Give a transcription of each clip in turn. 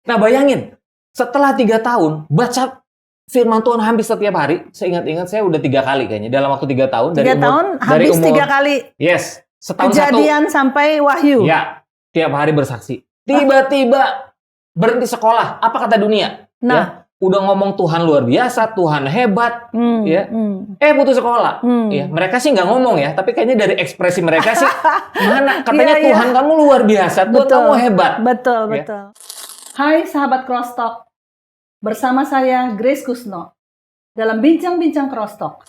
Nah bayangin, setelah 3 tahun, baca firman Tuhan hampir setiap hari. Saya ingat-ingat saya udah 3 kali kayaknya. Dalam waktu 3 tahun. 3 tahun, habis 3 kali. Yes, setahun Kejadian sampai Wahyu. Ya, tiap hari bersaksi. Tiba-tiba berhenti sekolah. Apa kata dunia? Nah. Ya, udah ngomong Tuhan luar biasa, Tuhan hebat. Ya. Putus sekolah. Ya, mereka sih nggak ngomong ya, tapi kayaknya dari ekspresi mereka sih, mana katanya Tuhan kamu luar biasa, Tuhan kamu hebat. Betul, betul. Hai sahabat Cross Talk, bersama saya Grace Kusno dalam Bincang-Bincang Cross Talk.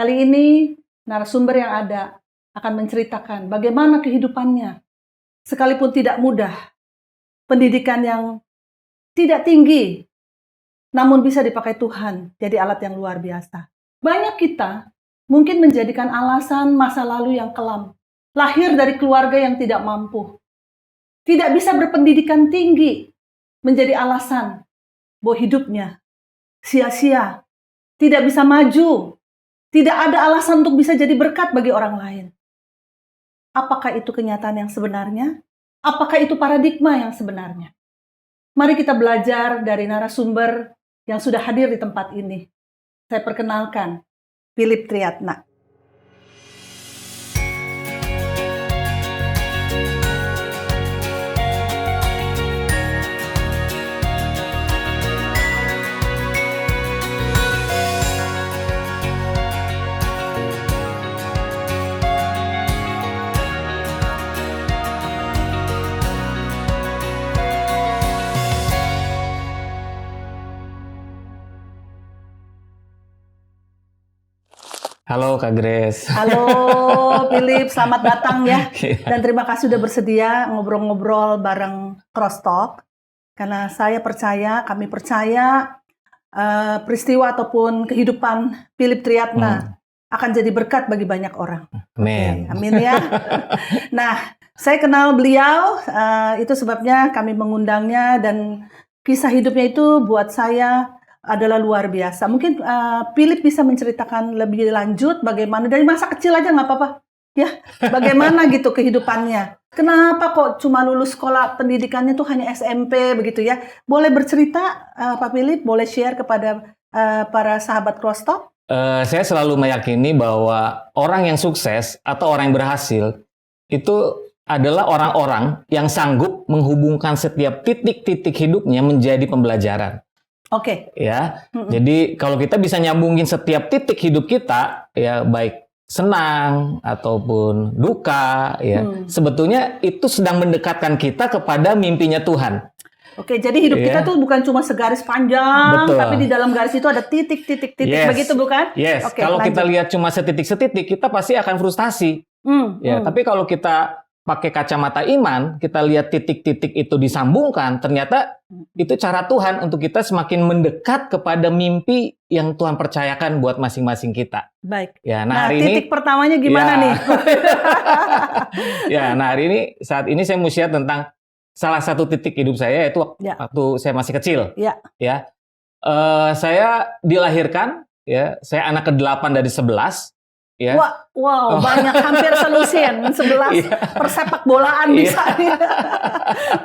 Kali ini narasumber yang ada akan menceritakan bagaimana kehidupannya. Sekalipun tidak mudah, pendidikan yang tidak tinggi, namun bisa dipakai Tuhan jadi alat yang luar biasa. Banyak kita mungkin menjadikan alasan masa lalu yang kelam, lahir dari keluarga yang tidak mampu, tidak bisa berpendidikan tinggi, menjadi alasan bahwa hidupnya sia-sia, tidak bisa maju, tidak ada alasan untuk bisa jadi berkat bagi orang lain. Apakah itu kenyataan yang sebenarnya? Apakah itu paradigma yang sebenarnya? Mari kita belajar dari narasumber yang sudah hadir di tempat ini. Saya perkenalkan, Philip Triatna. Halo Kak Grace. Halo Philip, selamat datang ya. Dan terima kasih sudah bersedia ngobrol-ngobrol bareng Cross Talk. Karena saya percaya, kami percaya peristiwa ataupun kehidupan Philip Triatna akan jadi berkat bagi banyak orang. Amin. Okay, amin ya. Nah, saya kenal beliau, itu sebabnya kami mengundangnya dan kisah hidupnya itu buat saya adalah luar biasa. Mungkin Philip bisa menceritakan lebih lanjut bagaimana dari masa kecil aja nggak apa-apa, ya. Bagaimana gitu kehidupannya? Kenapa kok cuma lulus sekolah pendidikannya tuh hanya SMP begitu ya? Boleh bercerita, Pak Philip? Boleh share kepada para sahabat Cross Talk? Saya selalu meyakini bahwa orang yang sukses atau orang yang berhasil itu adalah orang-orang yang sanggup menghubungkan setiap titik-titik hidupnya menjadi pembelajaran. Oke. Ya, jadi kalau kita bisa nyambungin setiap titik hidup kita, ya baik senang ataupun duka, ya sebetulnya itu sedang mendekatkan kita kepada mimpinya Tuhan. Oke, jadi hidup kita tuh bukan cuma segaris panjang, tapi di dalam garis itu ada titik-titik, begitu bukan? Yes. Oke, kalau lanjut. kita lihat cuma setitik-setitik, kita pasti akan frustasi. Tapi kalau kita pakai kacamata iman, kita lihat titik-titik itu disambungkan, ternyata itu cara Tuhan untuk kita semakin mendekat kepada mimpi yang Tuhan percayakan buat masing-masing kita. Baik. Ya, nah hari titik pertamanya gimana nih? Ya, nah hari ini, saat ini saya mau share tentang salah satu titik hidup saya, yaitu waktu saya masih kecil. Ya, saya dilahirkan, ya, saya anak ke-8 dari 11. Ya. Wow, banyak, hampir selusin 11 persepak bolaan bisa.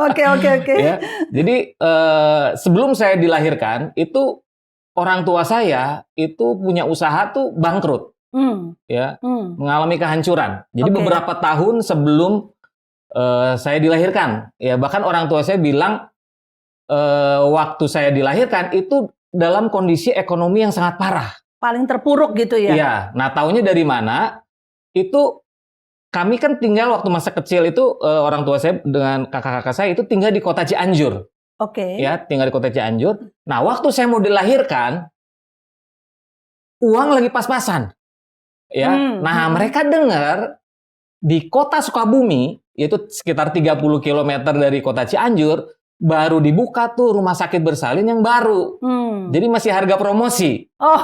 Oke. Ya, jadi sebelum saya dilahirkan itu orang tua saya itu punya usaha tuh bangkrut, mengalami kehancuran. Jadi beberapa tahun sebelum saya dilahirkan, ya bahkan orang tua saya bilang waktu saya dilahirkan itu dalam kondisi ekonomi yang sangat parah. Paling terpuruk gitu ya? Iya. Nah, taunya dari mana? Itu kami kan tinggal waktu masa kecil itu orang tua saya dengan kakak-kakak saya itu tinggal di kota Cianjur. Oke. Ya, tinggal di kota Cianjur. Nah, waktu saya mau dilahirkan, uang lagi pas-pasan. Ya. Nah, mereka dengar di kota Sukabumi, yaitu sekitar 30 km dari kota Cianjur, baru dibuka tuh rumah sakit bersalin yang baru. Jadi masih harga promosi. Oh,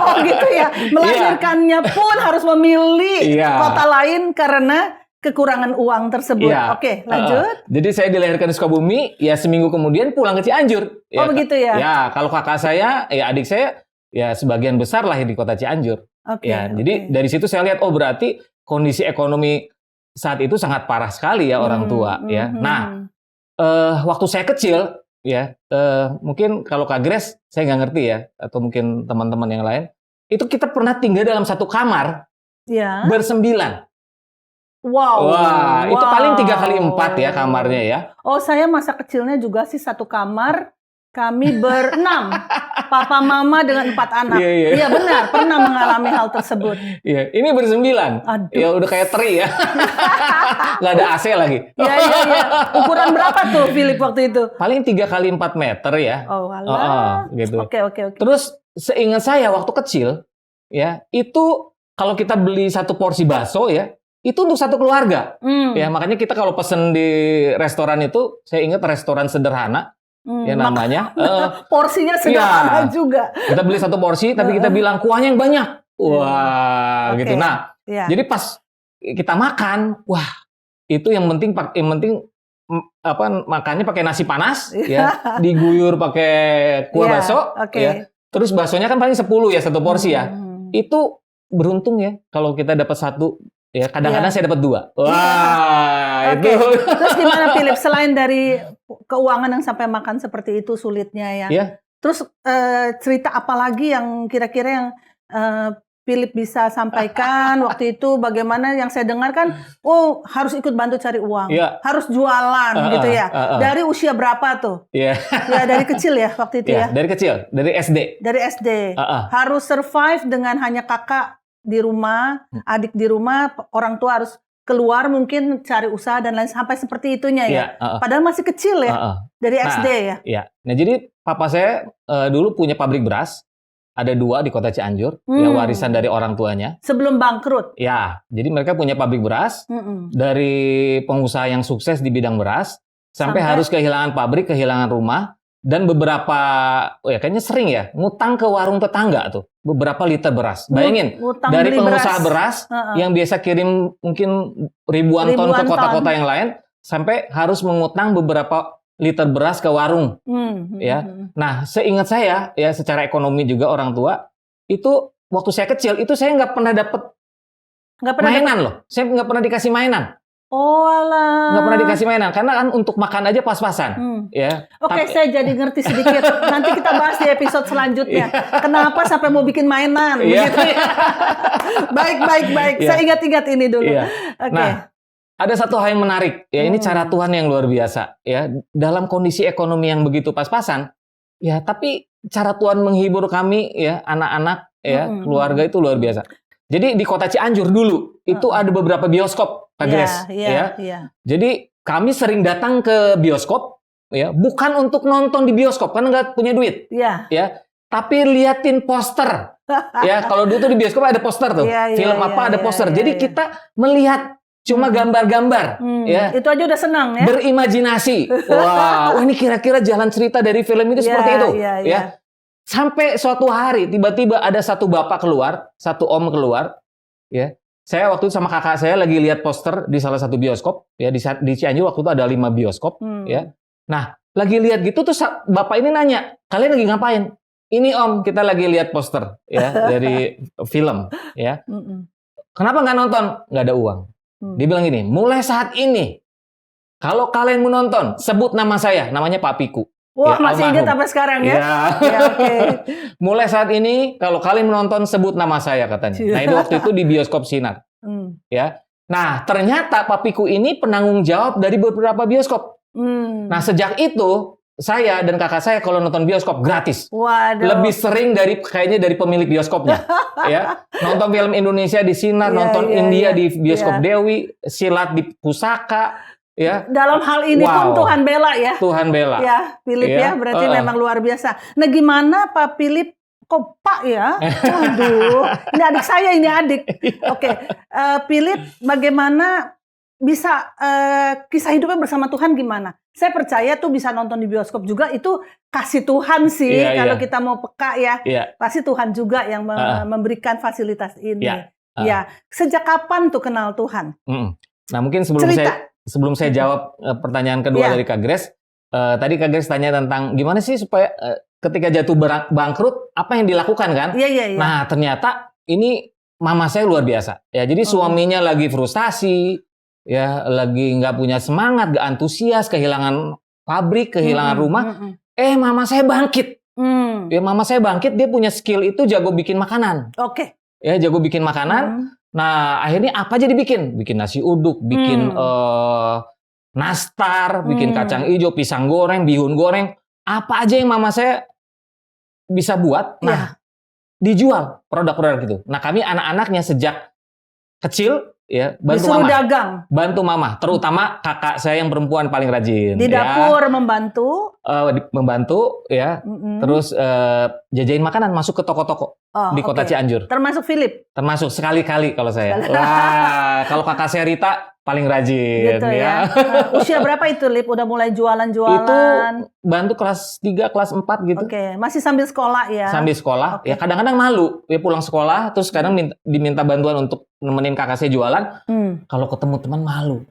oh gitu ya. Melahirkannya pun harus memilih kota lain karena kekurangan uang tersebut. Oke, lanjut. Jadi saya dilahirkan di Sukabumi, ya seminggu kemudian pulang ke Cianjur. Oh begitu ya? Ya, kalau kakak saya, ya adik saya, ya sebagian besar lahir di kota Cianjur. Jadi dari situ saya lihat, oh berarti kondisi ekonomi saat itu sangat parah sekali ya orang tua. Nah, waktu saya kecil, ya mungkin kalau Kak Grace saya nggak ngerti ya, atau mungkin teman-teman yang lain, itu kita pernah tinggal dalam satu kamar bersembilan. Wah, itu paling 3x4 ya kamarnya ya. Oh, saya masa kecilnya juga sih satu kamar. Kami berenam, papa mama dengan 4 anak. Iya benar, pernah mengalami hal tersebut. Iya, ini bersembilan. Ya udah kayak teri ya. Nggak ada AC lagi. Iya. Ukuran berapa tuh Philip waktu itu? Paling 3x4 meter ya. Oh alah. Gitu. Oke. Terus seingat saya waktu kecil, ya itu kalau kita beli satu porsi bakso ya, itu untuk satu keluarga. Ya makanya kita kalau pesen di restoran itu, saya ingat restoran sederhana. Ya namanya porsinya sederhana juga. Kita beli satu porsi tapi kita bilang kuahnya yang banyak. Wah, gitu. Nah, jadi pas kita makan, wah, itu yang penting makannya pakai nasi panas ya, diguyur pakai kuah bakso ya. Terus baksonya kan paling 10 ya satu porsi ya. Itu beruntung ya kalau kita dapat satu. Ya, kadang-kadang saya dapat 2. Wah, itu. Terus gimana Philip? Selain dari keuangan yang sampai makan seperti itu sulitnya ya. Terus cerita apa lagi yang kira-kira yang Philip bisa sampaikan waktu itu? Bagaimana yang saya dengar kan, harus ikut bantu cari uang, harus jualan gitu ya. Dari usia berapa tuh? Ya dari kecil ya waktu itu ya. Dari kecil, dari SD. Dari SD. Harus survive dengan hanya kakak di rumah, adik di rumah, orang tua harus keluar mungkin cari usaha dan lain sampai seperti itunya ya. Padahal masih kecil ya, dari SD ya. Nah jadi papa saya dulu punya pabrik beras, ada 2 di kota Cianjur, ya warisan dari orang tuanya. Sebelum bangkrut. Ya, jadi mereka punya pabrik beras, dari pengusaha yang sukses di bidang beras, sampai harus kehilangan pabrik, kehilangan rumah. Dan beberapa, kayaknya sering ya, ngutang ke warung tetangga tuh, beberapa liter beras. Bayangin, dari pengusaha beras yang biasa kirim mungkin ribuan ton ke kota-kota yang lain, sampai harus mengutang beberapa liter beras ke warung. Ya, nah seingat saya, ya secara ekonomi juga orang tua, itu waktu saya kecil, itu saya nggak pernah dapet mainan loh. Saya nggak pernah dikasih mainan. Oh alah. Nggak pernah dikasih mainan, karena kan untuk makan aja pas-pasan. Ya. Oke, saya jadi ngerti sedikit. Nanti kita bahas di episode selanjutnya. Kenapa sampai mau bikin mainan? Begitu ya. Baik. Saya ingat-ingat ini dulu. Nah, ada satu hal yang menarik. Ya, ini cara Tuhan yang luar biasa. Ya, dalam kondisi ekonomi yang begitu pas-pasan, ya, tapi cara Tuhan menghibur kami, ya, anak-anak, ya, keluarga itu luar biasa. Jadi di kota Cianjur dulu itu ada beberapa bioskop, Kak Grace. Jadi kami sering datang ke bioskop, ya, bukan untuk nonton di bioskop karena nggak punya duit, ya, tapi liatin poster. Ya, kalau dulu tuh di bioskop ada poster tuh, film ada poster. Jadi kita melihat cuma gambar-gambar, ya. Itu aja udah senang ya. Berimajinasi. Wow, ini kira-kira jalan cerita dari film itu seperti itu, ya. Sampai suatu hari tiba-tiba ada satu bapak keluar, satu om keluar, ya. Saya waktu itu sama kakak saya lagi lihat poster di salah satu bioskop, ya, di Cianjur waktu itu ada 5 bioskop, ya. Nah, lagi lihat gitu tuh bapak ini nanya, "Kalian lagi ngapain?" "Ini om, kita lagi lihat poster, ya, dari film, ya." "Kenapa nggak nonton?" "Nggak ada uang." Dia bilang gini, "Mulai saat ini, kalau kalian mau nonton, sebut nama saya, namanya Pak Piku." Wah, ya, masih ingat sampai sekarang ya? Mulai saat ini, kalau kalian menonton, sebut nama saya, katanya. Nah, itu waktu itu di bioskop Sinar. Ya. Nah, ternyata Pak Piku ini penanggung jawab dari beberapa bioskop. Nah, sejak itu, saya dan kakak saya kalau nonton bioskop gratis. Waduh. Lebih sering kayaknya dari pemilik bioskopnya. Ya. Nonton film Indonesia di Sinar, nonton India di bioskop Dewi, silat di Pusaka. Ya. Dalam hal ini pun Tuhan bela ya. Tuhan bela. Ya, Philip ya, berarti memang luar biasa. Nah, gimana Pak Philip? Kok Pak ya? Waduh, ini adik saya, ini adik. Oke, Philip, bagaimana bisa kisah hidupnya bersama Tuhan gimana? Saya percaya tuh bisa nonton di bioskop juga, itu kasih Tuhan sih. Kalau kita mau peka ya, pasti Tuhan juga yang memberikan fasilitas ini. Ya, sejak kapan tuh kenal Tuhan? Nah, mungkin sebelum saya jawab pertanyaan kedua dari Kak Grace, tadi Kak Grace tanya tentang gimana sih supaya ketika jatuh bangkrut apa yang dilakukan kan? Iya. Nah, ternyata ini mama saya luar biasa. Ya, jadi suaminya lagi frustasi, ya, lagi nggak punya semangat, nggak antusias, kehilangan pabrik, kehilangan rumah. Mama saya bangkit. Ya, mama saya bangkit, dia punya skill itu jago bikin makanan. Ya, jago bikin makanan. Nah, akhirnya apa aja dibikin? Bikin nasi uduk, bikin nastar, bikin kacang hijau, pisang goreng, bihun goreng. Apa aja yang mama saya bisa buat, nah dijual produk-produk itu. Nah, kami anak-anaknya sejak kecil ya bantu disuruh mama. Dagang. Bantu mama, terutama kakak saya yang perempuan paling rajin. Di dapur membantu. Membantu ya. Terus jajain makanan masuk ke toko-toko di kota Cianjur. Termasuk Philip. Termasuk sekali-kali kalau saya. Wah, kalau kakak saya Rita paling rajin gitu ya. Usia berapa itu, Lip? Udah mulai jualan-jualan? Itu bantu kelas 3, kelas 4 gitu. Masih sambil sekolah ya? Sambil sekolah. Ya kadang-kadang malu. Ya pulang sekolah, terus kadang diminta bantuan untuk nemenin kakak saya jualan. Kalau ketemu teman malu.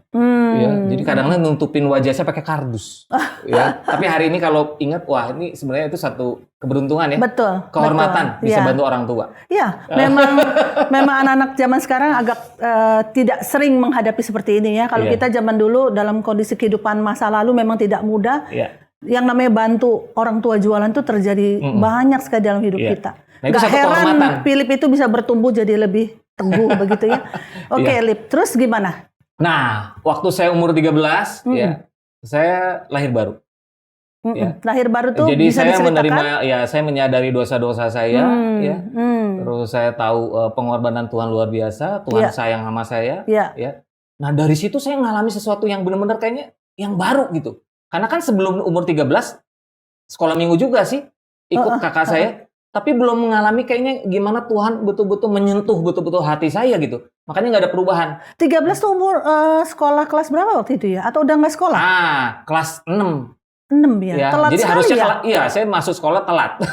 Ya, jadi kadang-kadang nutupin wajah saya pakai kardus. Ya. Tapi hari ini kalau ingat, wah ini sebenarnya itu satu keberuntungan ya. Betul. Kehormatan bisa bantu orang tua. Iya, memang anak-anak zaman sekarang agak tidak sering menghadapi seperti ini ya. Kalau kita zaman dulu dalam kondisi kehidupan masa lalu memang tidak mudah. Yang namanya bantu orang tua jualan itu terjadi banyak sekali dalam hidup kita. Nah, itu gak heran Philip itu bisa bertumbuh jadi lebih teguh begitu ya. Lip, terus gimana? Nah, waktu saya umur 13 ya, saya lahir baru. Lahir baru tuh jadi bisa saya diceritakan? menerima, saya menyadari dosa-dosa saya, ya. Terus saya tahu pengorbanan Tuhan luar biasa, Tuhan sayang sama saya, ya. Nah, dari situ saya mengalami sesuatu yang benar-benar kayaknya yang baru gitu. Karena kan sebelum umur 13 sekolah minggu juga sih ikut kakak saya, tapi belum mengalami kayaknya gimana Tuhan betul-betul menyentuh betul-betul hati saya gitu. Makanya nggak ada perubahan. 13 tuh umur sekolah kelas berapa waktu itu ya? Atau udah nggak sekolah? Kelas 6. 6 ya? Telat jadi sekali harusnya ya? Saya masuk sekolah telat.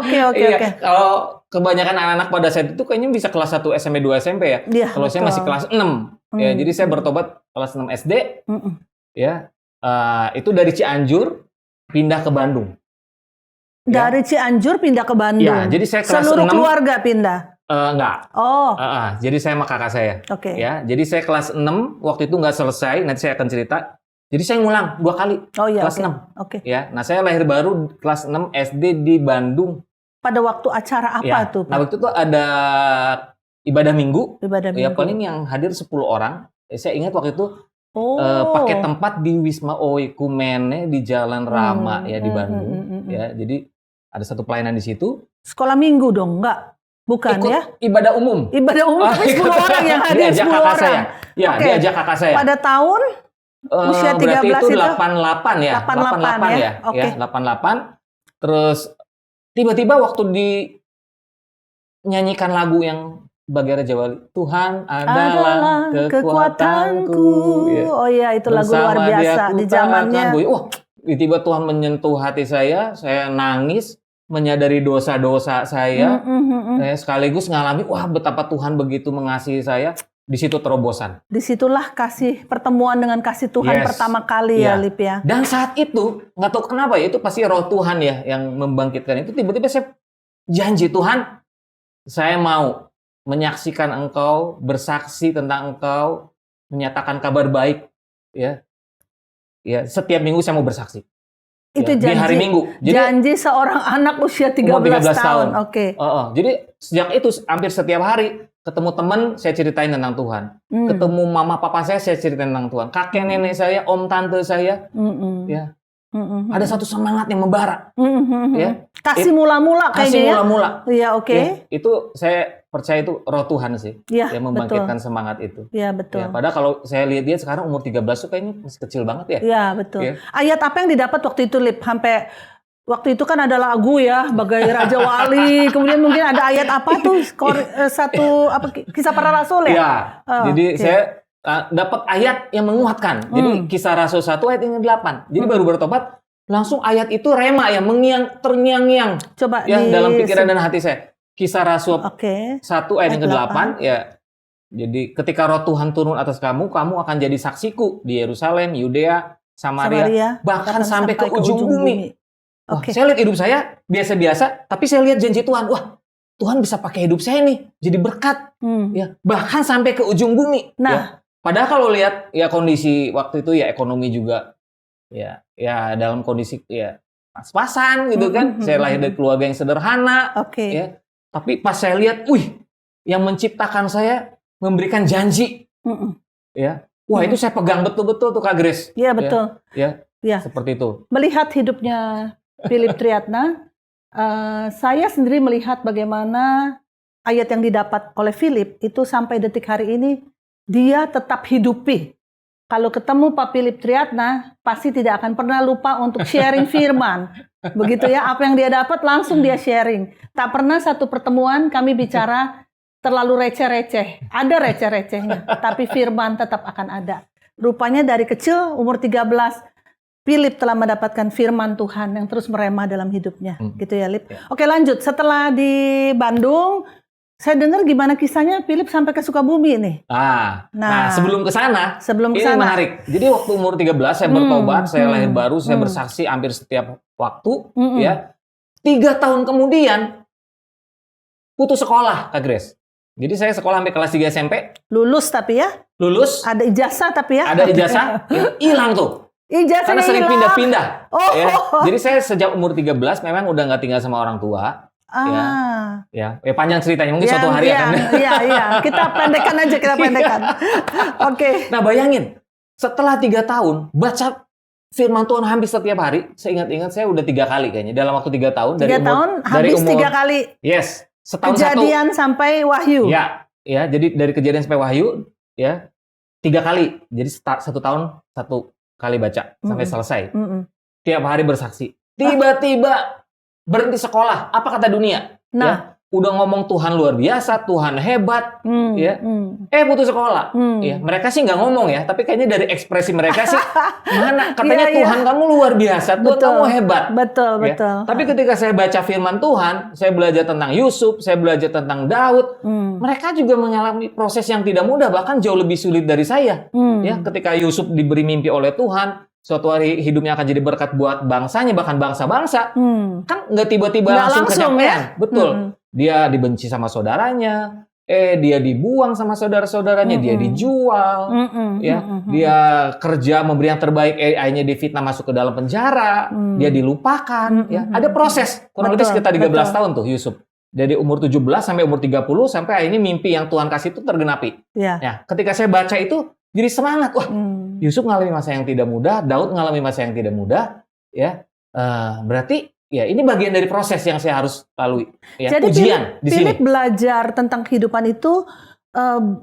Oke. Kalau kebanyakan anak-anak pada saat itu kayaknya bisa kelas 1 SMP, 2 SMP ya. Kalau saya masih kelas 6. Ya, jadi saya bertobat kelas 6 SD. Ya. Itu dari Cianjur pindah ke Bandung. Dari Cianjur pindah ke Bandung. Ya, jadi saya kelas seluruh 6, keluarga pindah. Enggak. Jadi saya sama kakak saya. Ya, jadi saya kelas 6 waktu itu nggak selesai. Nanti saya akan cerita. Jadi saya ngulang 2 kali. Kelas 6. Ya, nah saya lahir baru kelas 6 SD di Bandung. Pada waktu acara apa tuh? Nah, waktu itu ada ibadah minggu. Ya, paling yang hadir 10 orang. Saya ingat waktu itu pakai tempat di Wisma Oikumene di Jalan Rama ya di Bandung. Ya, jadi ada satu pelayanan di situ. Sekolah minggu dong, enggak? Bukan ikut ya? Ibadah umum. Ibadah umum tapi 10 orang yang hadir, 10 orang. Saya. Ya, diajak kakak saya. Pada tahun usia 13 berarti itu 88 ya. 88 ya. Ya, 88. Terus tiba-tiba waktu dinyanyikan lagu yang Bagai Raja Wali, Tuhan adalah kekuatanku. Oh iya, itu lagu luar biasa di zamannya. Wah, tiba-tiba Tuhan menyentuh hati saya nangis, menyadari dosa-dosa saya, sekaligus ngalami, wah betapa Tuhan begitu mengasihi saya. Di situ terobosan. Disitulah pertemuan dengan kasih Tuhan pertama kali ya, Lip ya. Dan saat itu, nggak tahu kenapa ya, itu pasti roh Tuhan ya yang membangkitkan itu. Tiba-tiba saya janji, Tuhan, saya mau menyaksikan Engkau, bersaksi tentang Engkau, menyatakan kabar baik, ya. Ya, setiap minggu saya mau bersaksi. Itu ya, di hari Minggu. Jadi, janji seorang anak usia 13 tahun. Oke. Jadi sejak itu hampir setiap hari ketemu teman, saya ceritain tentang Tuhan. Ketemu mama papa saya ceritain tentang Tuhan. Kakek nenek saya, om tante saya, ya. Ada satu semangat yang membara. Ya. Kasih mula-mula kayaknya. Kasih mula-mula. Iya, oke. Ya, itu saya percaya itu roh Tuhan sih yang membangkitkan semangat itu. Iya, betul. Ya, padahal kalau saya lihat dia sekarang umur 13 tuh kayaknya masih kecil banget ya. Iya, betul. Ya. Ayat apa yang didapat waktu itu, Lip? Sampai waktu itu kan ada lagu ya, Bagai Raja Wali. Kemudian mungkin ada ayat apa tuh? Kisah Para Rasul ya? Iya. Jadi saya dapat ayat yang menguatkan. Jadi Kisah Rasul 1 ayat yang 8. Jadi baru bertobat, langsung ayat itu rema ya, terngiang-ngiang. Coba ya dalam pikiran dan hati saya. Kisah Rasul 1 ayat yang ke-8 ya. Jadi ketika roh Tuhan turun atas kamu, kamu akan jadi saksiku di Yerusalem, Yudea, Samaria, bahkan sampai ke ujung bumi. Wah, saya lihat hidup saya biasa-biasa, tapi saya lihat janji Tuhan. Wah, Tuhan bisa pakai hidup saya nih jadi berkat. Ya, bahkan sampai ke ujung bumi. Nah, ya. Padahal kalau lihat ya kondisi waktu itu ya ekonomi juga ya dalam kondisi ya pas-pasan gitu kan. Saya lahir dari keluarga yang sederhana. Ya. Tapi pas saya lihat, yang menciptakan saya memberikan janji. Ya. Wah, itu saya pegang betul-betul tuh Kak Grace. Iya, betul. Ya. Seperti itu. Melihat hidupnya Philip Triatna, saya sendiri melihat bagaimana ayat yang didapat oleh Philip itu sampai detik hari ini dia tetap hidupi. Kalau ketemu Pak Philip Triatna, pasti tidak akan pernah lupa untuk sharing firman. Begitu ya, apa yang dia dapat langsung dia sharing. Tak pernah satu pertemuan kami bicara terlalu receh-receh. Ada receh-recehnya, tapi firman tetap akan ada. Rupanya dari kecil, umur 13, Philip telah mendapatkan firman Tuhan yang terus merema dalam hidupnya. Gitu ya, Lip. Oke, lanjut. Setelah di Bandung, saya dengar gimana kisahnya Philip sampai ke Sukabumi nih. Nah, sebelum ke sana, ini kesana. menarik. Jadi waktu umur 13 saya bertobat, saya lahir baru, saya bersaksi hampir setiap waktu. Ya, 3 tahun kemudian putus sekolah, Kak Grace. Jadi saya sekolah sampai kelas 3 SMP. Lulus tapi ya? Lulus. Ada ijazah tapi ya? Ada ijazah, hilang tuh. Ijazahnya karena sering hilang. pindah-pindah. Ya. Jadi saya sejak umur 13 memang udah nggak tinggal sama orang tua. Ya, panjang ceritanya mungkin suatu hari akan. Iya. Kita pendekkan aja, Oke. Nah, bayangin setelah 3 tahun baca firman Tuhan hampir setiap hari. Saya ingat saya udah 3 kali kayaknya dalam waktu 3 tahun. 3 tahun habis 3 kali. Yes, setahun kejadian sampai Wahyu. Ya. Jadi dari kejadian sampai Wahyu, ya 3 kali. Jadi 1 tahun 1 kali baca sampai selesai. Tiap hari bersaksi. Tiba-tiba berhenti sekolah. Apa kata dunia? Nah, udah ngomong Tuhan luar biasa, Tuhan hebat, putus sekolah. Ya, mereka sih nggak ngomong ya, tapi kayaknya dari ekspresi mereka sih, mana katanya Tuhan kamu luar biasa, Tuhan kamu hebat. Betul. Tapi ketika saya baca firman Tuhan, saya belajar tentang Yusuf, saya belajar tentang Daud, mereka juga mengalami proses yang tidak mudah, bahkan jauh lebih sulit dari saya. Ya, ketika Yusuf diberi mimpi oleh Tuhan, suatu hari hidupnya akan jadi berkat buat bangsanya, bahkan bangsa-bangsa. Kan nggak tiba-tiba langsung kecapean. Betul. Dia dibenci sama saudaranya, dia dibuang sama saudara-saudaranya, dia dijual, dia kerja memberi yang terbaik, AI-nya difitnah masuk ke dalam penjara, dia dilupakan. Ya, ada proses kurang lebih sekitar 13 tahun tuh Yusuf. Dari umur 17 sampai umur 30 sampai akhirnya mimpi yang Tuhan kasih itu tergenapi. Ya, ketika saya baca itu jadi semangat. Wah, Yusuf mengalami masa yang tidak mudah, Daud mengalami masa yang tidak mudah. Ya, berarti ya ini bagian dari proses yang saya harus lalui. Ya, jadi ujian di sini. Philip belajar tentang kehidupan itu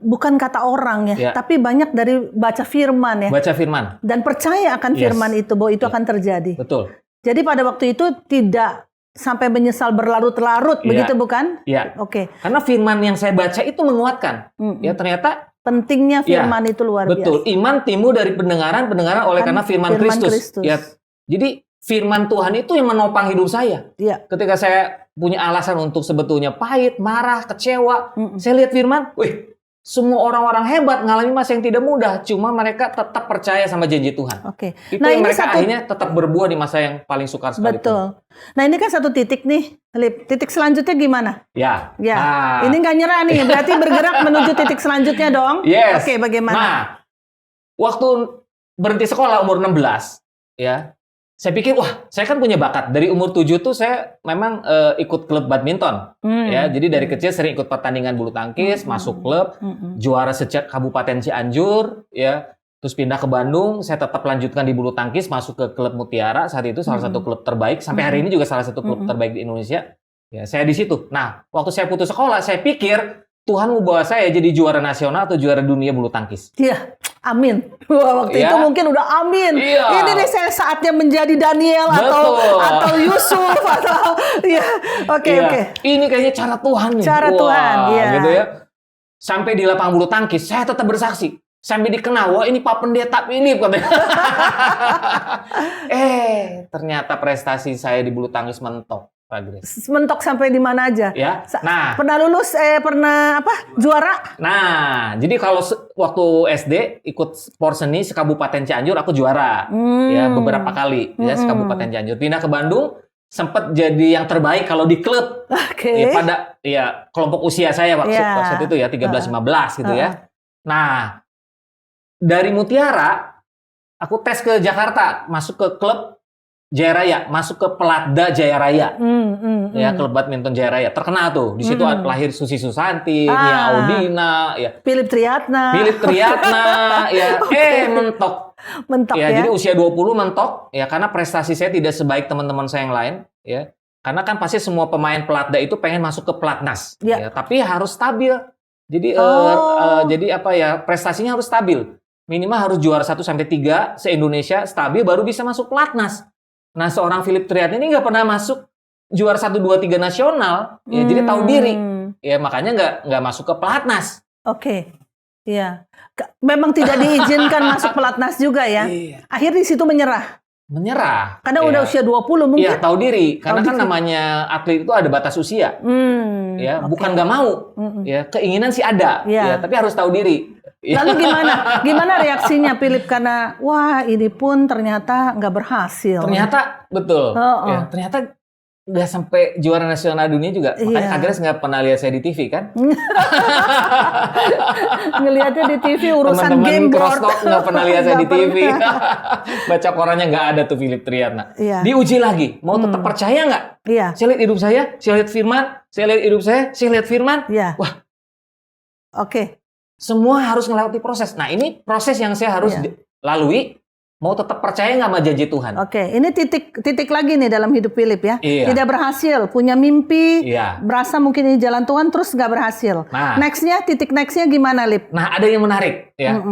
bukan kata orang ya, tapi banyak dari baca firman ya. Baca firman. Dan percaya akan firman itu bahwa itu akan terjadi. Betul. Jadi pada waktu itu tidak sampai menyesal berlarut-larut, begitu bukan? Iya. Oke. Karena firman yang saya baca itu menguatkan. Ya, ternyata pentingnya firman itu luar biasa. Betul. Iman timbul dari pendengaran oleh karena firman Kristus. Ya. Jadi firman Tuhan itu yang menopang hidup saya. Ya. Ketika saya punya alasan untuk sebetulnya pahit, marah, kecewa, saya lihat firman, semua orang-orang hebat ngalami masa yang tidak mudah, cuma mereka tetap percaya sama janji Tuhan. Oke. Itu yang mereka akhirnya tetap berbuah di masa yang paling sukar sekalipun. Betul. Nah, ini kan satu titik nih, Lip. Titik selanjutnya gimana? Ya. Ini nggak nyerah nih, berarti bergerak menuju titik selanjutnya dong. Yes. Oke, bagaimana? Nah, waktu berhenti sekolah umur 16, ya, saya pikir, saya kan punya bakat. Dari umur 7 tuh saya memang ikut klub badminton. Ya, jadi dari kecil sering ikut pertandingan bulu tangkis, masuk klub, juara sejak Kabupaten Cianjur, ya. Terus pindah ke Bandung, saya tetap lanjutkan di bulu tangkis, masuk ke klub Mutiara. Saat itu salah satu klub terbaik, sampai hari ini juga salah satu klub terbaik di Indonesia. Ya, saya di situ. Nah, waktu saya putus sekolah, saya pikir Tuhan mau bawa saya jadi juara nasional atau juara dunia bulu tangkis. Iya, amin. Waktu itu mungkin udah amin. Iya. Ini nih saya saatnya menjadi Daniel atau Yusuf atau Oke. Ini kayaknya cara Tuhan nih. Cara Tuhan, gitu ya. Sampai di lapangan bulu tangkis, saya tetap bersaksi. Sampai dikenal, wah ini Pak Pendeta Philip katanya. Ternyata prestasi saya di bulu tangkis mentok, Pak Grace. Mentok sampai di mana aja? Ya. Nah, pernah lulus, pernah juara? Nah, jadi kalau waktu SD ikut sport seni sekabupaten Cianjur, aku juara. Ya, beberapa kali ya sekabupaten Cianjur. Pindah ke Bandung, sempat jadi yang terbaik kalau di klub. Ya, pada kelompok usia saya waktu itu ya 13-15 gitu ya. Nah, dari Mutiara, aku tes ke Jakarta, masuk ke klub Jaya Raya, masuk ke Pelatda Jaya Raya, ya klub badminton Jaya Raya, terkenal tuh. Di situ lahir Susi Susanti, Nia Audina, ya. Philip Triatna, ya. Mentok ya. Jadi usia 20 mentok, ya karena prestasi saya tidak sebaik teman-teman saya yang lain, ya. Karena kan pasti semua pemain Pelatda itu pengen masuk ke Pelatnas, ya. Tapi harus stabil. Jadi jadi prestasinya harus stabil. Minimal harus juara 1-3 se-Indonesia stabil baru bisa masuk Pelatnas. Nah, seorang Philip Triatna ini nggak pernah masuk juara 1-2-3 nasional, ya jadi tahu diri. Ya makanya nggak masuk ke Pelatnas. Oke. Iya. Memang tidak diizinkan masuk Pelatnas juga ya. Akhir di situ menyerah. Karena udah usia 20 mungkin. Iya, tahu diri. Karena kan namanya atlet itu ada batas usia. Ya, bukan nggak mau. Ya, keinginan sih ada, ya, tapi harus tahu diri. Lalu gimana reaksinya Philip karena wah ini pun ternyata nggak berhasil. Ternyata betul. Ya, ternyata nggak sampai juara nasional dunia juga. Makanya Kak Grace nggak pernah lihat saya di TV kan? Ngelihatnya di TV urusan game board. Nggak pernah lihat saya di TV. Baca korannya nggak ada tuh Philip Triatna. Diuji lagi. Mau tetap percaya nggak? Saya lihat hidup saya lihat Firman, saya lihat hidup saya lihat Firman. Wah. Oke. Semua harus melewati proses. Nah, ini proses yang saya harus lalui. Mau tetap percaya nggak sama janji Tuhan? Oke, ini titik lagi nih dalam hidup Philip ya. Tidak berhasil, punya mimpi, berasa mungkin ini jalan Tuhan terus nggak berhasil. Nah, titik nextnya gimana, Lip? Nah, ada yang menarik ya.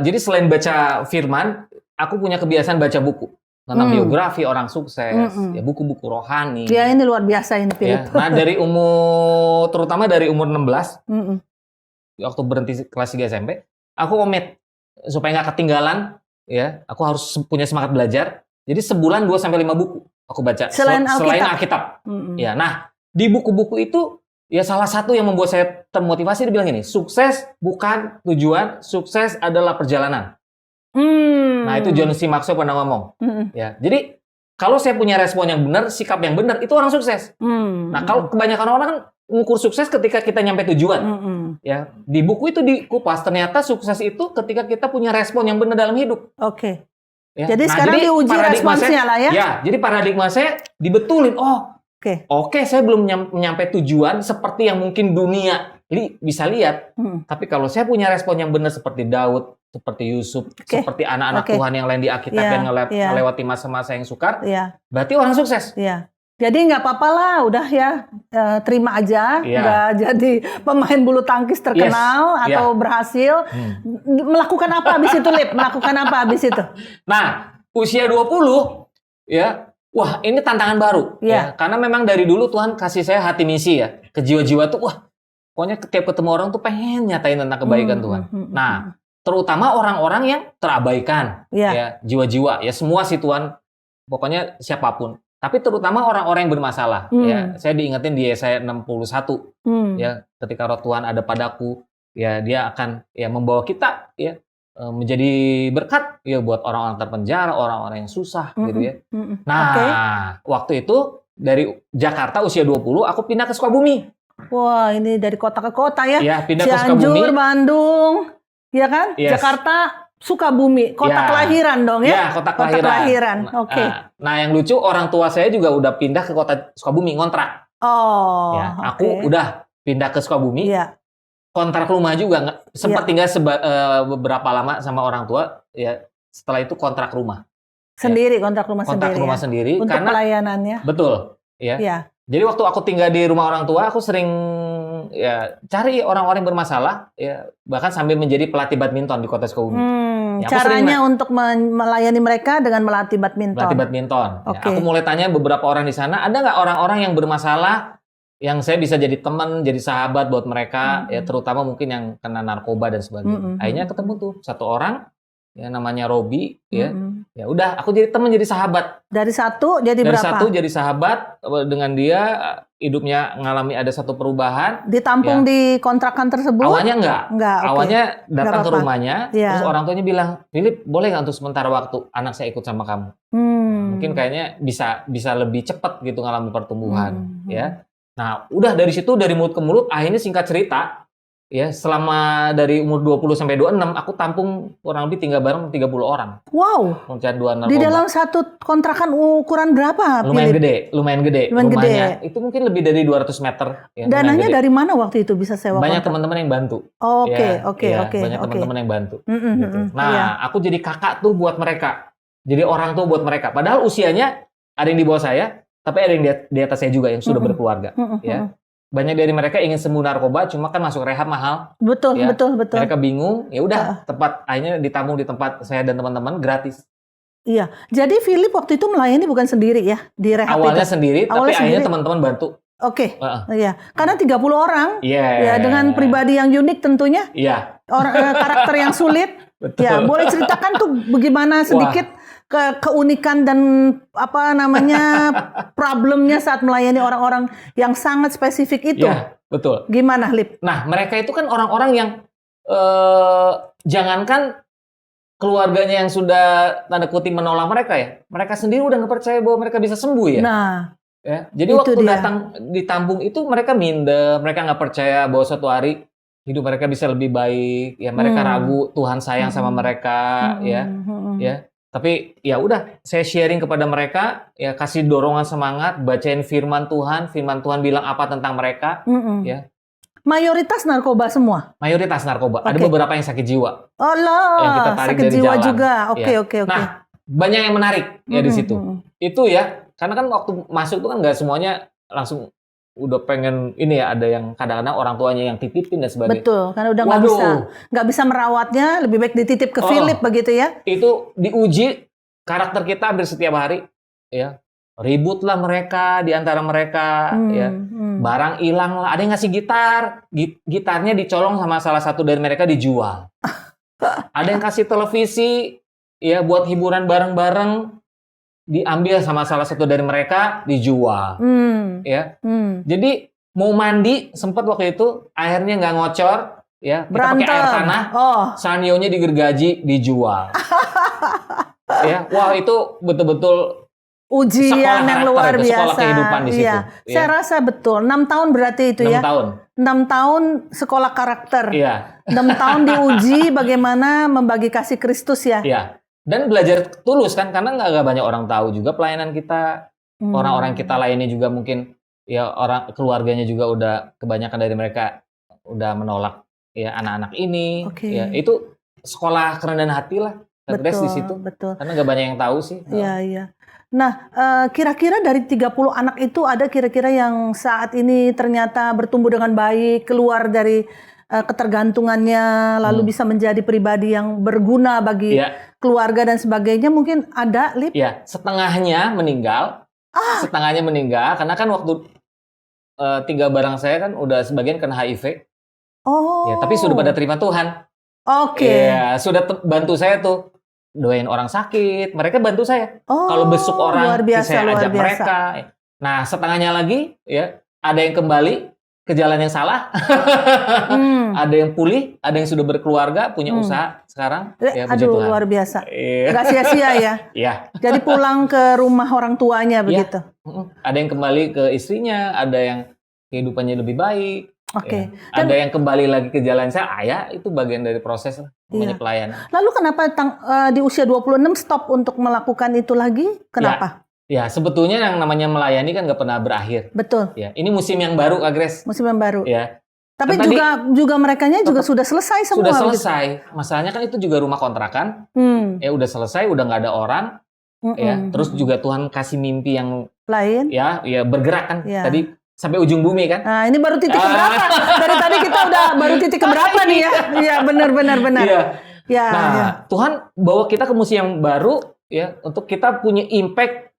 Jadi selain baca Firman, aku punya kebiasaan baca buku tentang biografi orang sukses, ya buku-buku rohani. Ya ini luar biasa ini Philip. Nah, terutama dari umur 16. Waktu berhenti kelas 3 SMP, aku komit supaya nggak ketinggalan, ya, aku harus punya semangat belajar. Jadi sebulan 2-5 buku aku baca selain Alkitab. Ya, nah di buku-buku itu ya salah satu yang membuat saya termotivasi dia bilang ini, sukses bukan tujuan, sukses adalah perjalanan. Nah itu John C. Maxwell pernah ngomong. Ya, jadi kalau saya punya respon yang benar, sikap yang benar, itu orang sukses. Nah kalau kebanyakan orang kan mengukur sukses ketika kita nyampe tujuan. Ya, di buku itu dikupas ternyata sukses itu ketika kita punya respon yang benar dalam hidup. Oke. Ya. Jadi sekarang diuji responsnya lah ya. Ya, jadi paradigma saya dibetulin. Oke, saya belum nyampe tujuan seperti yang mungkin dunia bisa lihat. Tapi kalau saya punya respon yang benar seperti Daud, seperti Yusuf, seperti anak-anak Tuhan yang lain di Alkitab yang melewati masa-masa yang sukar, berarti orang sukses. Jadi nggak apa-apa lah, udah ya terima aja, nggak jadi pemain bulu tangkis terkenal atau berhasil. Melakukan apa abis itu, Lip? Melakukan apa abis itu? Nah, usia 20, ya, wah ini tantangan baru. Ya, karena memang dari dulu Tuhan kasih saya hati misi ya, ke jiwa-jiwa tuh, wah, pokoknya tiap ketemu orang tuh pengen nyatain tentang kebaikan Tuhan. Nah, terutama orang-orang yang terabaikan, ya, jiwa-jiwa, ya semua sih Tuhan, pokoknya siapapun. Tapi terutama orang-orang yang bermasalah. Ya, saya diingetin di Yesaya 61. Ya, ketika Roh Tuhan ada padaku, ya dia akan ya membawa kita ya menjadi berkat ya buat orang-orang terpenjara, orang-orang yang susah gitu ya. Nah, waktu itu dari Jakarta usia 20, aku pindah ke Sukabumi. Wah, ini dari kota ke kota ya. Ya, pindah ke Sukabumi. Cianjur, Bandung, ya kan? Jakarta, Sukabumi, kota kelahiran dong ya? Kota kelahiran. Oke. Nah, yang lucu orang tua saya juga udah pindah ke kota Sukabumi, ngontrak. Aku udah pindah ke Sukabumi, kontrak rumah juga. Sempat tinggal beberapa lama sama orang tua, ya setelah itu kontrak rumah. Sendiri, kontrak rumah sendiri. Untuk karena, pelayanannya. Betul. Ya. Jadi waktu aku tinggal di rumah orang tua, aku sering ya cari orang-orang yang bermasalah, ya bahkan sambil menjadi pelatih badminton di kota Sukabumi. Ya, caranya untuk melayani mereka dengan melatih badminton. Ya, aku mulai tanya beberapa orang di sana, ada nggak orang-orang yang bermasalah yang saya bisa jadi teman, jadi sahabat buat mereka, ya terutama mungkin yang kena narkoba dan sebagainya. Akhirnya ketemu tuh satu orang, ya namanya Robi, ya udah aku jadi teman, jadi sahabat. Dari satu jadi Dari berapa? satu jadi sahabat, dengan dia hidupnya ngalami ada satu perubahan. Ditampung di kontrakan tersebut? Awalnya enggak. Okay. Awalnya datang ke rumahnya, terus Yeah. orang tuanya bilang, Philip boleh nggak untuk sementara waktu anak saya ikut sama kamu? Mungkin kayaknya bisa lebih cepat gitu ngalami pertumbuhan, ya. Nah, udah dari situ, dari mulut ke mulut, akhirnya singkat cerita, ya selama dari umur 20 sampai 26, aku tampung kurang lebih tinggal bareng 30 orang. Wow. Pencanduan narkoba. Di dalam satu kontrakan ukuran berapa? Lumayan Philip? gede. Rumahnya. Itu mungkin lebih dari 200 meter. Ya, dananya dari mana waktu itu bisa sewa? Banyak teman-teman yang bantu. Oke. Banyak teman-teman yang bantu. Gitu. Nah, aku jadi kakak tuh buat mereka. Jadi orang tuh buat mereka. Padahal usianya ada yang di bawah saya, tapi ada yang di atas saya juga yang sudah berkeluarga. Ya. Banyak dari mereka ingin sembuh narkoba, cuma kan masuk rehab mahal. Betul, ya. betul. Mereka bingung, ya udah akhirnya ditampung di tempat saya dan teman-teman gratis. Iya, jadi Philip waktu itu melayani bukan sendiri ya di rehab Awalnya itu? sendiri, tapi akhirnya teman-teman bantu. Oke, iya. Karena 30 orang, ya dengan pribadi yang unik tentunya, karakter yang sulit. Betul. Ya, boleh ceritakan tuh bagaimana sedikit keunikan dan problemnya saat melayani orang-orang yang sangat spesifik itu. Iya, betul. Gimana, Lip? Nah, mereka itu kan orang-orang yang jangankan keluarganya yang sudah tanda kutip menolak mereka ya, mereka sendiri udah nggak percaya bahwa mereka bisa sembuh ya. Nah, ya. Jadi waktu datang ditampung itu mereka minder, mereka nggak percaya bahwa suatu hari hidup mereka bisa lebih baik, ya mereka ragu Tuhan sayang sama mereka, ya. Tapi ya udah, saya sharing kepada mereka, ya kasih dorongan semangat, bacain firman Tuhan bilang apa tentang mereka, ya. Mayoritas narkoba semua? Mayoritas narkoba, ada beberapa yang sakit jiwa. Yang kita tarik sakit dari jiwa jalan. juga, oke. Nah, banyak yang menarik ya di situ. Itu ya, karena kan waktu masuk itu kan nggak semuanya langsung udah pengen ini ya, ada yang kadang-kadang orang tuanya yang titipin dan sebagainya. Betul, karena udah nggak bisa merawatnya, lebih baik dititip ke Philip begitu ya. Itu diuji karakter kita hampir setiap hari, ya. Ributlah mereka di antara mereka, ya. Barang hilang lah, ada yang ngasih gitarnya dicolong sama salah satu dari mereka dijual. Ada yang kasih televisi, ya buat hiburan bareng-bareng, diambil sama salah satu dari mereka dijual, ya. Jadi mau mandi sempat waktu itu airnya nggak ngocor, ya kita pakai air tanah, sanionya digergaji dijual, ya wah itu betul-betul ujian yang luar biasa. Sekolah kehidupan di situ. Iya. Ya. Saya rasa betul 6 tahun berarti itu 6 ya. tahun. 6 tahun sekolah karakter. Iya. 6 tahun diuji bagaimana membagi kasih Kristus ya. Iya. Dan belajar tulus kan, karena nggak banyak orang tahu juga pelayanan kita. Orang-orang kita layani juga mungkin ya orang keluarganya juga udah kebanyakan dari mereka udah menolak ya anak-anak ini. Ya itu sekolah kerendahan hati lah. Betul, di situ. Betul. Karena nggak banyak yang tahu sih. Iya. Nah, kira-kira dari 30 anak itu ada kira-kira yang saat ini ternyata bertumbuh dengan baik, keluar dari ketergantungannya, lalu bisa menjadi pribadi yang berguna bagi keluarga dan sebagainya, mungkin ada, Lip? Iya, setengahnya meninggal. Setengahnya meninggal, karena kan waktu tinggal bareng saya kan udah sebagian kena HIV. Ya, tapi sudah pada terima Tuhan. Ya, sudah bantu saya tuh. Doain orang sakit, mereka bantu saya. Kalau besuk orang, saya ajak mereka. Nah, setengahnya lagi, ya ada yang kembali ke jalan yang salah, ada yang pulih, ada yang sudah berkeluarga, punya usaha sekarang. Ya, aduh, luar biasa. Nggak sia-sia ya. Iya. Jadi pulang ke rumah orang tuanya begitu. Ada yang kembali ke istrinya, ada yang kehidupannya lebih baik. Oke. Ya. Ada yang kembali lagi ke jalan saya, itu bagian dari proses namanya pelayanan. Lalu kenapa di usia 26 stop untuk melakukan itu lagi? Kenapa? Ya, sebetulnya yang namanya melayani kan nggak pernah berakhir. Betul. Ya, ini musim yang baru, Kak Grace. Musim yang baru. Ya. Tapi juga merekanya juga sudah selesai semua. Sudah selesai. Gitu. Masalahnya kan itu juga rumah kontrakan. Ya udah selesai, udah nggak ada orang. Ya, terus juga Tuhan kasih mimpi yang lain. Ya bergerak kan. Tadi sampai ujung bumi kan? Nah, ini baru titik keberapa? Dari tadi kita udah baru titik keberapa nih ya? Iya, benar. Iya. Ya, Tuhan bawa kita ke musim yang baru ya untuk kita punya impact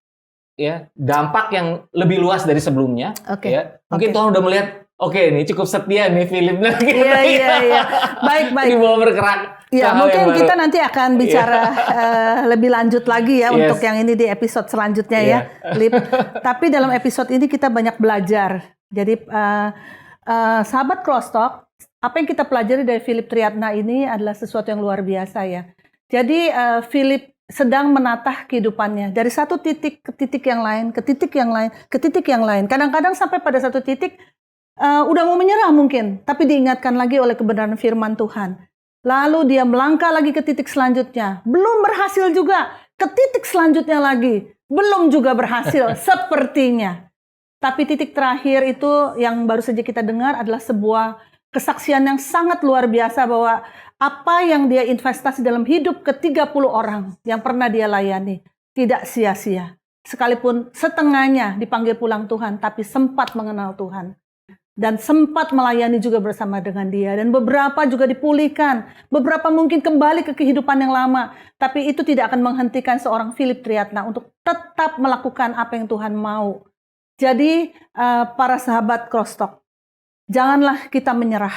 ya dampak yang lebih luas dari sebelumnya. Ya. Mungkin Tuhan udah melihat, oke, ini cukup setia nih Philip. Iya. Baik. Dibawa bergerak. Ya, mungkin kita nanti akan bicara lebih lanjut lagi ya untuk yang ini di episode selanjutnya ya, Lip. Tapi dalam episode ini kita banyak belajar. Jadi sahabat Crosstalk, apa yang kita pelajari dari Philip Triatna ini adalah sesuatu yang luar biasa ya. Jadi Philip sedang menatah kehidupannya dari satu titik ke titik yang lain, ke titik yang lain, ke titik yang lain. Kadang-kadang sampai pada satu titik udah mau menyerah mungkin, tapi diingatkan lagi oleh kebenaran firman Tuhan. Lalu dia melangkah lagi ke titik selanjutnya, belum berhasil juga, ke titik selanjutnya lagi, belum juga berhasil sepertinya. Tapi titik terakhir itu yang baru saja kita dengar adalah sebuah kesaksian yang sangat luar biasa bahwa apa yang dia investasi dalam hidup ke 30 orang yang pernah dia layani tidak sia-sia. Sekalipun setengahnya dipanggil pulang Tuhan, tapi sempat mengenal Tuhan. Dan sempat melayani juga bersama dengan dia. Dan beberapa juga dipulihkan. Beberapa mungkin kembali ke kehidupan yang lama. Tapi itu tidak akan menghentikan seorang Philip Triatna untuk tetap melakukan apa yang Tuhan mau. Jadi para sahabat Crosstalk, janganlah kita menyerah.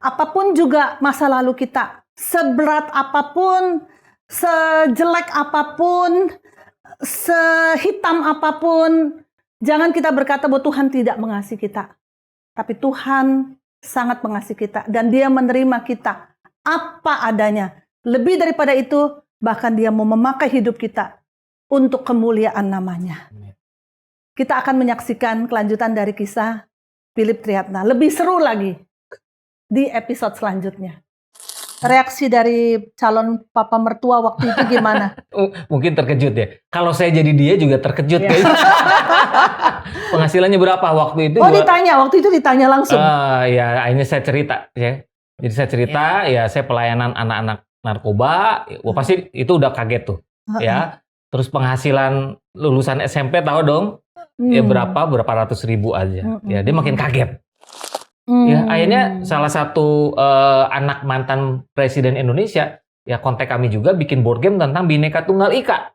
Apapun juga masa lalu kita, seberat apapun, sejelek apapun, sehitam apapun, jangan kita berkata bahwa Tuhan tidak mengasihi kita. Tapi Tuhan sangat mengasihi kita dan Dia menerima kita apa adanya. Lebih daripada itu, bahkan Dia mau memakai hidup kita untuk kemuliaan namanya. Kita akan menyaksikan kelanjutan dari kisah Philip Triatna. Lebih seru lagi di episode selanjutnya. Reaksi dari calon papa mertua waktu itu gimana? Mungkin terkejut ya. Kalau saya jadi dia juga terkejut. Penghasilannya berapa waktu itu? Ditanya. Waktu itu ditanya langsung. Ya, akhirnya saya cerita. Ya. Jadi saya cerita, ya saya pelayanan anak-anak narkoba. Wah, pasti itu udah kaget tuh. Ya. Terus penghasilan lulusan SMP tahu dong. Ya berapa ratus ribu aja. Ya, dia makin kaget. Ya, akhirnya salah satu anak mantan presiden Indonesia ya kontak kami juga bikin board game tentang Bhinneka Tunggal Ika.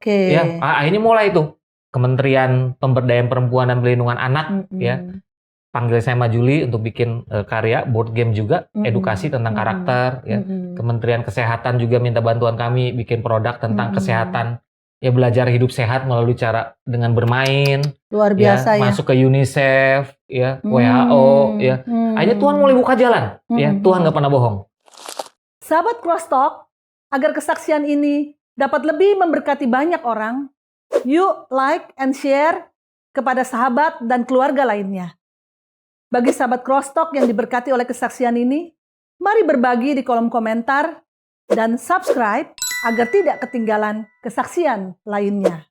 Ya, akhirnya mulai tuh Kementerian Pemberdayaan Perempuan dan Perlindungan Anak ya panggil saya Majuli untuk bikin karya board game juga edukasi tentang karakter ya. Kementerian Kesehatan juga minta bantuan kami bikin produk tentang kesehatan. Ya belajar hidup sehat melalui cara dengan bermain, luar biasa ya, masuk ke UNICEF, ya WHO, ya. Akhirnya Tuhan mulai buka jalan, ya Tuhan nggak pernah bohong. Sahabat Crosstalk, agar kesaksian ini dapat lebih memberkati banyak orang, yuk like and share kepada sahabat dan keluarga lainnya. Bagi sahabat Crosstalk yang diberkati oleh kesaksian ini, mari berbagi di kolom komentar dan subscribe agar tidak ketinggalan kesaksian lainnya.